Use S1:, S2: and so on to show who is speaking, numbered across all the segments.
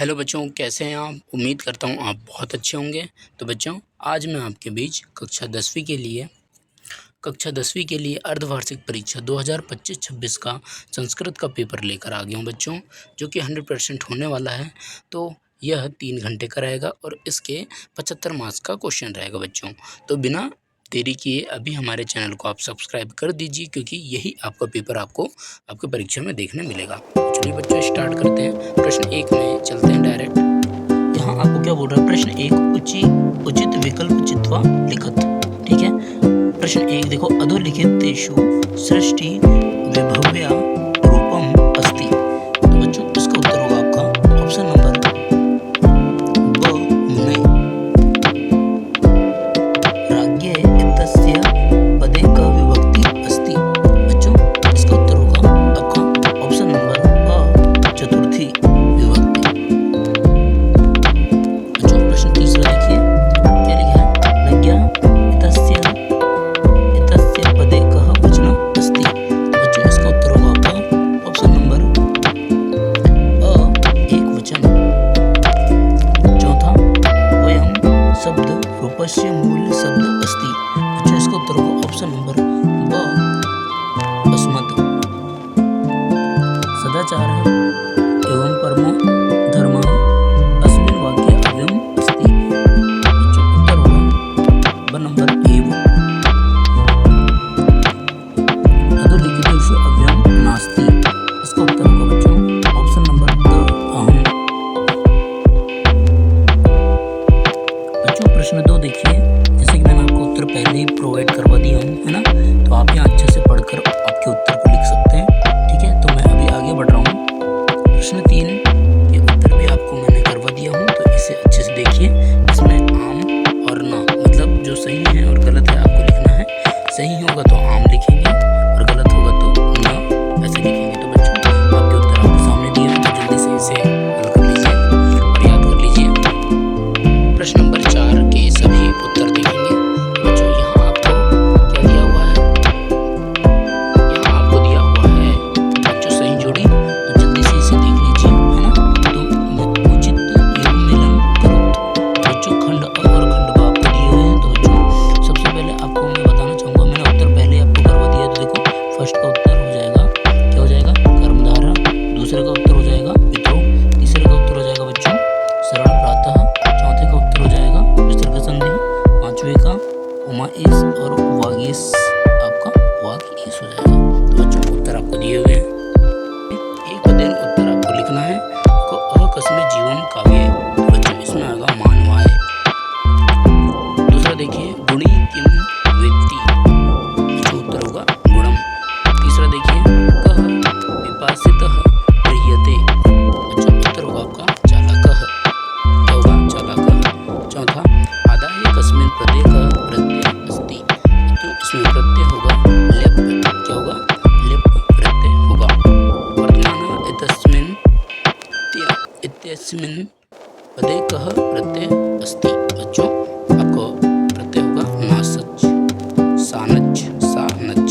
S1: Hello बच्चों, कैसे हैं आप? उम्मीद करता हूँ आप बहुत अच्छे होंगे। तो बच्चों, आज मैं आपके बीच कक्षा 10वीं के लिए अर्धवार्षिक परीक्षा 2025-26 का संस्कृत का पेपर लेकर आ गया हूँ बच्चों, जो कि 100% होने वाला है। तो यह 3 घंटे का रहेगा और इसके 75 मार्क्स का क्वेश्चन रहेगा बच्चों। तो बिना देरी किए अभी हमारे चैनल को आप सब्सक्राइब कर दीजिए, क्योंकि यही आपका पेपर आपको आपके परीक्षा में देखने मिलेगा। चलिए बच्चों, स्टार्ट करते हैं। प्रश्न 1 में चलते हैं डायरेक्ट। यहाँ आपको क्या बोल रहा है? प्रश्न 1, उचित विकल्प चित्वा लिखत। ठीक है, प्रश्न 1 देखो, अधोलिखितेषु सृष्टि विभव्या रूपम अस्ति। तो बच्चों, इसका उत्तर होगा आपका ऑप्शन नंबर ब में राज्ञे इत्यस्य पदे क विभक्ति अस्ति। बच्चों, इसका उत्तर होगा आपका ऑप्शन नंबर अ चतुर्थी विभक्ति। बच्चों, प्रश्न तीसरा देखिए, क्या लिखा है? राज्ञा इत्यस्य पदे कः वचनम् अस्ति। तो बच्चों, इसका उत्तर होगा आपका ऑप्शन नंबर अ एक वचन। चौथा, वयं शब्द रूपस्य मूल शब्द अस्ति। बच्चों, इसका उत्तर होगा ऑप्शन नंबर ब अस्मत्। सदाचारः एवं परमो धर्मः अस्मिन् वाक्ये अव्ययम् अस्ति। बच्चों, उत्तर होगा ब नंबर एव। अधोलिखितेषु अव्ययम् नास्ति। इसका उत्तर होगा बच्चों ऑप्शन नंबर द अहम्। बच्चों, प्रश्न 2 देखिए, जैसे कि मैंने आपको उत्तर पहले ही प्रोवाइड करवा दिया हूँ, है ना? तो आप यहाँ अच्छे से पढ़कर आपके उत्तर को लिख सकते हैं। ठीक है, तो मैं अभी आगे बढ़ रहा हूँ। प्रश्न 3 के उत्तर भी आपको मैंने करवा दिया हूँ, तो इसे अच्छे से देखिए। इसमें आम और ना, मतलब जो सही है और गलत है आपको लिखना है। सही होगा तो आम लिखेंगे और गलत होगा तो ना, ऐसे लिखेंगे। तो बच्चों, आपके उत्तर आपके सामने दिए हैं, तो जल्दी से इसे हल कर लीजिए और याद कर लीजिए। प्रश्न नंबर 4 के सभी उत्तर देखेंगे। बच्चों, यहाँ आपको क्या दिया हुआ है? यहाँ आपको दिया हुआ है बच्चों सही जोड़ी, तो जल्दी से इसे देख लीजिए, है ना? तो उचित योग मिलन करुत। बच्चों, खंड अ और खंड ब आपको दिए हुए हैं। तो बच्चों, सबसे पहले आपको मैं बताना चाहूँगा, मैंने उत्तर पहले आपको करवा दिया है। तो देखो, फर्स्ट का उत्तर हो जाएगा, क्या हो जाएगा? कर्मधारय। दूसरे का उत्तर हो जाएगा विद्रोह। तीसरे का उत्तर हो जाएगा बच्चों शरण प्रातः। चौथे का उत्तर हो जाएगा विसर्ग संधि। पांचवे का उमा ईस और वागीस, आपका वाग ईस हो जाएगा। तो बच्चों, उत्तर आपको दिए हुए हैं। एक अध्ययन उत्तर आपको लिखना है। देखो, अकस्मे जीवम काव्ये। तो बच्चों, इसमें आएगा मानवाय। दूसरा देखिए, गुणी किम वेत्ति। बच्चों, उत्तर होगा गुणम। तीसरा देखिए, कः विपासितः प्रीयते। बच्चों, उत्तर होगा आपका चालकः। क्या होगा? चालकः। चौथा, आदाय कस्मिन् प्रत्यय का प्रत्यय अस्ति। तो इसमें प्रत्यय होगा लेप। क्या होगा? लेप प्रत्यय होगा। वर्तमान इत्यस्मिन् पदे कः प्रत्यय अस्ति। बच्चों, आपको प्रत्यय होगा नासच, सानच, सानच।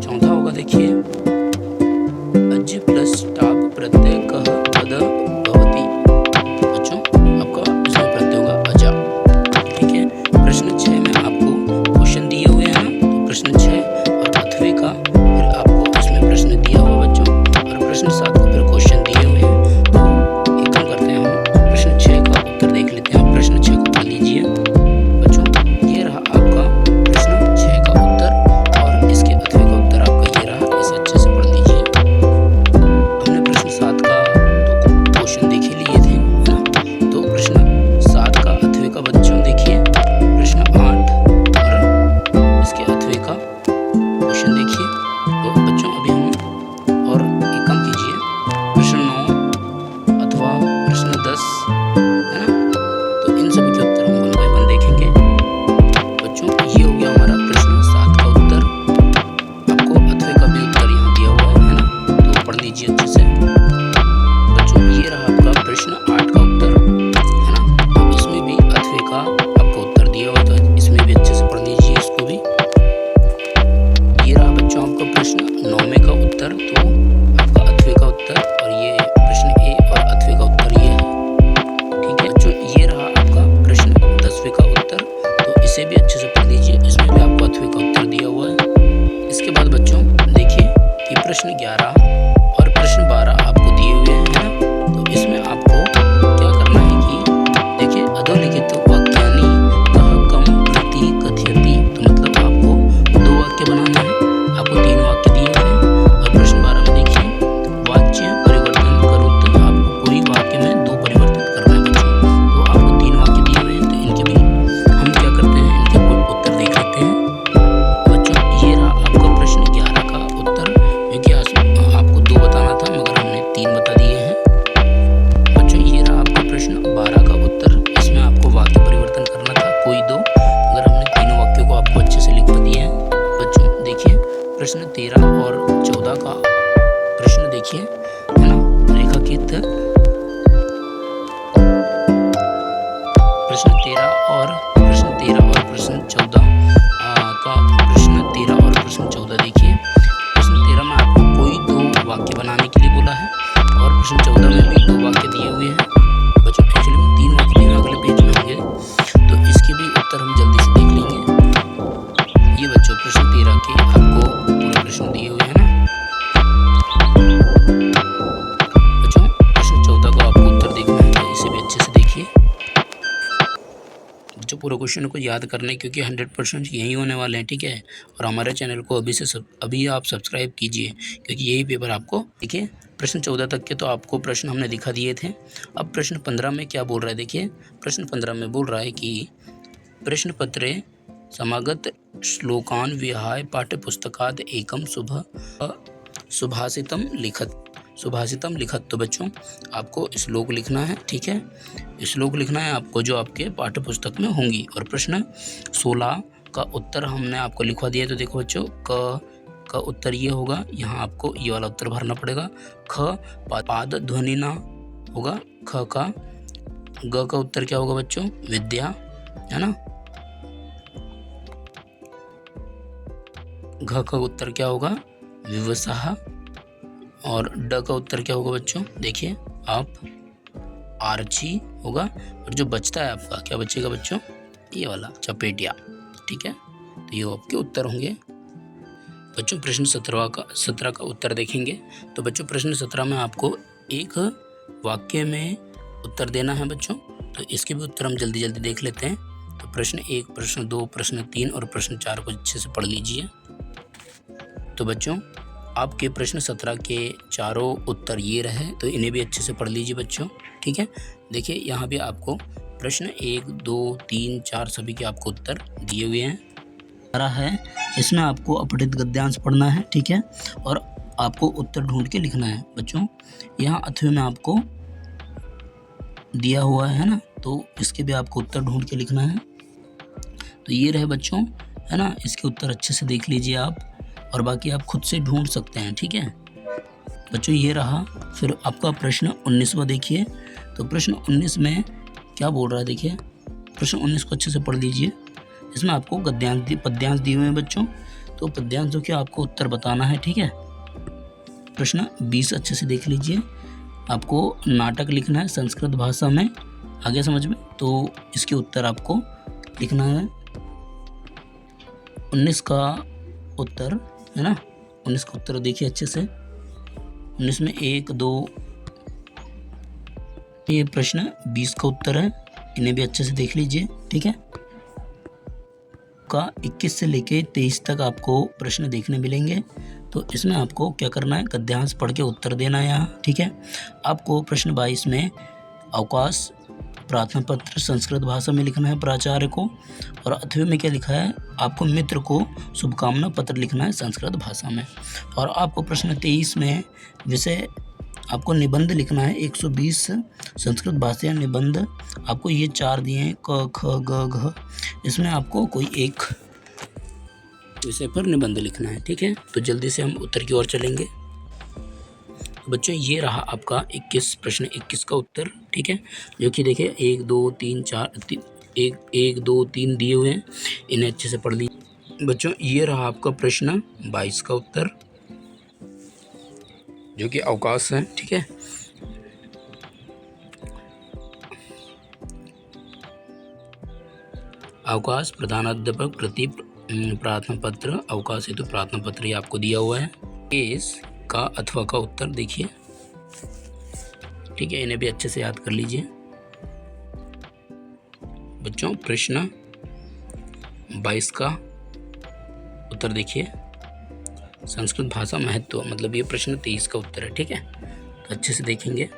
S1: चौथा होगा देखिए, अज प्लस टाप प्रत्यय कः पद भवति। बच्चों, आपका इसमें प्रत्यय होगा अजा। ठीक है, प्रश्न 6 में आपको क्वेश्चन दिए हुए हैं ना, तो प्रश्न 6 और 8वें का फिर आपको इसमें प्रश्न दिया हुआ बच्चों, और प्रश्न 7 का फिर क्वेश्चन दिए हुए हैं। तो एक काम करते हैं, हम प्रश्न 6 का उत्तर देख लेते हैं। आप प्रश्न 6 को पढ़ लीजिए। 14 में भी 2 वाक्य दिए हुए हैं बच्चों। एक्चुअली में 3 वाक्य दिए हुए अगले पेज में होंगे, तो इसके भी उत्तर हम जल्दी से देख लेंगे। ये बच्चों प्रश्न 13 के आपको पूरे प्रश्न दिए हुए हैं ना बच्चों। प्रश्न 14 को आपको उत्तर देखना है, तो इसे भी अच्छे से देखिए बच्चों। पूरे क्वेश्चन को याद करना है क्योंकि 100% यही होने वाले हैं, ठीक है। और हमारे चैनल को अभी आप सब्सक्राइब कीजिए क्योंकि यही पेपर आपको देखिए। प्रश्न 14 तक के तो आपको प्रश्न हमने दिखा दिए थे। अब प्रश्न 15 में क्या बोल रहा है देखिए। प्रश्न 15 में बोल रहा है कि प्रश्न पत्रे समागत श्लोकान विहाय पाठ्यपुस्तकाद एकम सुभाषितम लिखत। तो बच्चों आपको श्लोक लिखना है, ठीक है। श्लोक लिखना है आपको जो आपके पाठ्य पुस्तक में होंगी। और प्रश्न 16 का उत्तर हमने आपको लिखवा दिया। तो देखो बच्चों का उत्तर ये होगा, यहाँ आपको ये वाला उत्तर भरना पड़ेगा। ख पाद ध्वनि ना होगा ख का। ग का उत्तर क्या होगा बच्चों, विद्या, है ना। घ का उत्तर क्या होगा, विवसाह। और ड का उत्तर क्या होगा बच्चों, देखिए आप आर्ची होगा। और जो बचता है आपका क्या बचेगा बच्चों, ये वाला चपेटिया, ठीक है। तो ये आपके उत्तर होंगे बच्चों। प्रश्न 17 का उत्तर देखेंगे। तो बच्चों प्रश्न 17 में आपको एक वाक्य में उत्तर देना है बच्चों। तो इसके भी उत्तर हम जल्दी जल्दी देख लेते हैं। तो प्रश्न 1, प्रश्न 2, प्रश्न 3 और प्रश्न 4 को अच्छे से पढ़ लीजिए। तो बच्चों आपके प्रश्न 17 के चारों उत्तर ये रहे, तो इन्हें भी अच्छे से पढ़ लीजिए बच्चों, ठीक है। देखिए यहाँ भी आपको प्रश्न 1, 2, 3, 4 सभी के आपको उत्तर दिए हुए हैं है। इसमें आपको अपठित गद्यांश पढ़ना है, ठीक है। और आपको उत्तर ढूंढ के लिखना है बच्चों। यहाँ अथवा में आपको दिया हुआ है ना, तो इसके भी आपको उत्तर ढूंढ के लिखना है। तो ये रहे बच्चों, है ना। इसके उत्तर अच्छे से देख लीजिए आप, और बाकी आप खुद से ढूंढ सकते हैं, ठीक है बच्चों। ये रहा। फिर आपका प्रश्न 19वां देखिए। तो प्रश्न 19 में क्या बोल रहा है देखिए। प्रश्न 19 को अच्छे से पढ़ लीजिए। इसमें आपको पद्यांश दिए हुए हैं बच्चों। तो पद्यांशों के आपको उत्तर बताना है, ठीक है। प्रश्न 20 अच्छे से देख लीजिए। आपको नाटक लिखना है संस्कृत भाषा में, आगे समझ में। तो इसके उत्तर आपको लिखना है। 19 का उत्तर है ना, 19 का उत्तर देखिए अच्छे से। 19 में 1, 2, ये प्रश्न 20 का उत्तर है, इन्हें भी अच्छे से देख लीजिए, ठीक है। का 21 से लेके 23 तक आपको प्रश्न देखने मिलेंगे। तो इसमें आपको क्या करना है, गद्यांश पढ़ के उत्तर देना है यहाँ, ठीक है। आपको प्रश्न 22 में अवकाश प्रार्थना पत्र संस्कृत भाषा में लिखना है प्राचार्य को। और अथवे में क्या लिखा है, आपको मित्र को शुभकामना पत्र लिखना है संस्कृत भाषा में। और आपको प्रश्न 23 में विषय आपको निबंध लिखना है 120 संस्कृत भाषा निबंध। आपको ये 4 दिए हैं, क, ख, ग, घ। इसमें आपको कोई एक विषय पर निबंध लिखना है, ठीक है। तो जल्दी से हम उत्तर की ओर चलेंगे। तो बच्चों ये रहा आपका प्रश्न 21 का उत्तर, ठीक है। जो कि देखिए 1, 2, 3, 4 1, 2, 3 दिए हुए हैं, इन्हें अच्छे से पढ़ लीजिए बच्चों। ये रहा आपका प्रश्न 22 का उत्तर, जो कि अवकाश है, ठीक है। अवकाश प्रधानाध्यापक प्रति प्रार्थना पत्र, अवकाश हेतु प्रार्थना पत्र ये आपको दिया हुआ है। केस का अथवा का उत्तर देखिए, ठीक है। इन्हें भी अच्छे से याद कर लीजिए बच्चों। प्रश्न 22 का उत्तर देखिए, संस्कृत भाषा महत्व, मतलब ये प्रश्न 23 का उत्तर है, ठीक है। तो अच्छे से देखेंगे।